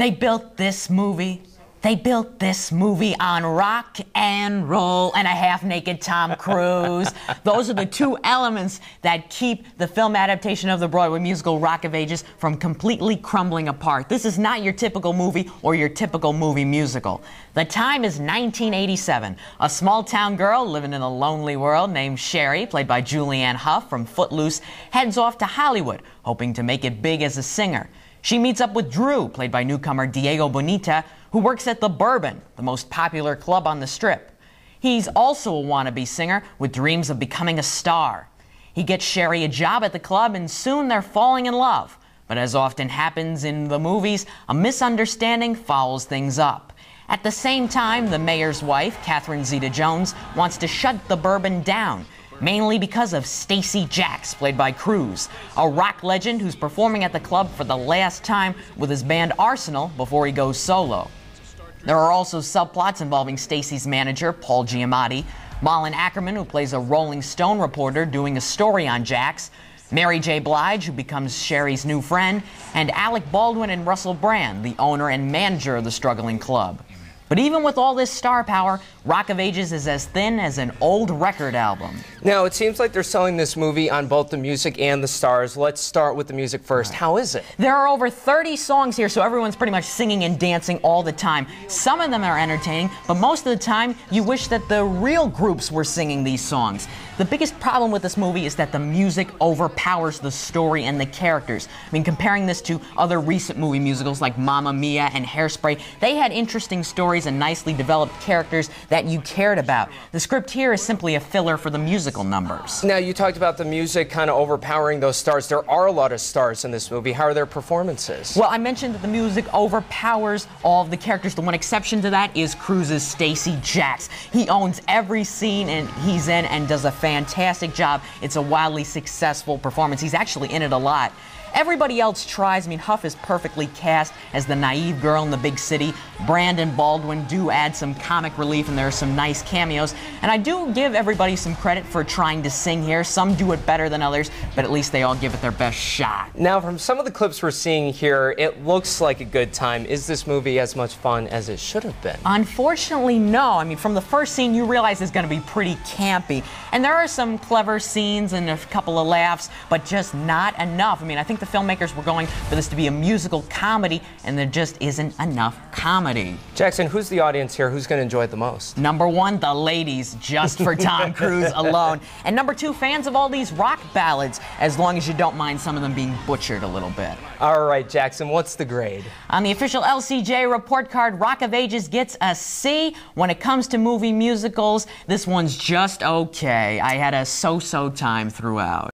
They built this movie. They built this movie on rock and roll and a half-naked Tom Cruise. Those are the two elements that keep the film adaptation of the Broadway musical Rock of Ages from completely crumbling apart. This is not your typical movie or your typical movie musical. The time is 1987. A small-town girl living in a lonely world named Sherry, played by Julianne Hough from Footloose, heads off to Hollywood, hoping to make it big as a singer. She meets up with Drew, played by newcomer Diego Boneta, who works at the Bourbon, the most popular club on the Strip. He's also a wannabe singer with dreams of becoming a star. He gets Sherry a job at the club, and soon they're falling in love. But as often happens in the movies, a misunderstanding fouls things up. At the same time, the mayor's wife, Catherine Zeta-Jones, wants to shut the Bourbon down, mainly because of Stacey Jaxx, played by Cruz, a rock legend who's performing at the club for the last time with his band Arsenal before he goes solo. There are also subplots involving Stacey's manager, Paul Giamatti, Malin Ackerman, who plays a Rolling Stone reporter doing a story on Jaxx, Mary J. Blige, who becomes Sherry's new friend, and Alec Baldwin and Russell Brand, the owner and manager of the struggling club. But even with all this star power, Rock of Ages is as thin as an old record album. Now, it seems like they're selling this movie on both the music and the stars. Let's start with the music first. How is it? There are over 30 songs here, so everyone's pretty much singing and dancing all the time. Some of them are entertaining, but most of the time, you wish that the real groups were singing these songs. The biggest problem with this movie is that the music overpowers the story and the characters. I mean, comparing this to other recent movie musicals like Mamma Mia and Hairspray, they had interesting stories and nicely developed characters that you cared about. The script here is simply a filler for the musical numbers. Now, you talked about the music kind of overpowering those stars. There are a lot of stars in this movie. How are their performances? Well, I mentioned that the music overpowers all of the characters. The one exception to that is Cruz's Stacey Jaxx. He owns every scene and he's in and does a fantastic job. It's a wildly successful performance. He's actually in it a lot. Everybody else tries. I mean, Hough is perfectly cast as the naive girl in the big city. Brand and Baldwin do add some comic relief, and there are some nice cameos. And I do give everybody some credit for trying to sing here. Some do it better than others, but at least they all give it their best shot. Now, from some of the clips we're seeing here, it looks like a good time. Is this movie as much fun as it should have been? Unfortunately, no. I mean, from the first scene, you realize it's going to be pretty campy. And there are some clever scenes and a couple of laughs, but just not enough. I mean, I think the filmmakers were going for this to be a musical comedy, and there just isn't enough comedy. Jackson, who's the audience here? Who's going to enjoy it the most? Number one, the ladies, just for Tom Cruise alone. And number two, fans of all these rock ballads, as long as you don't mind some of them being butchered a little bit. All right, Jackson, what's the grade? On the official LCJ report card, Rock of Ages gets a C. When it comes to movie musicals, this one's just okay. I had a so-so time throughout.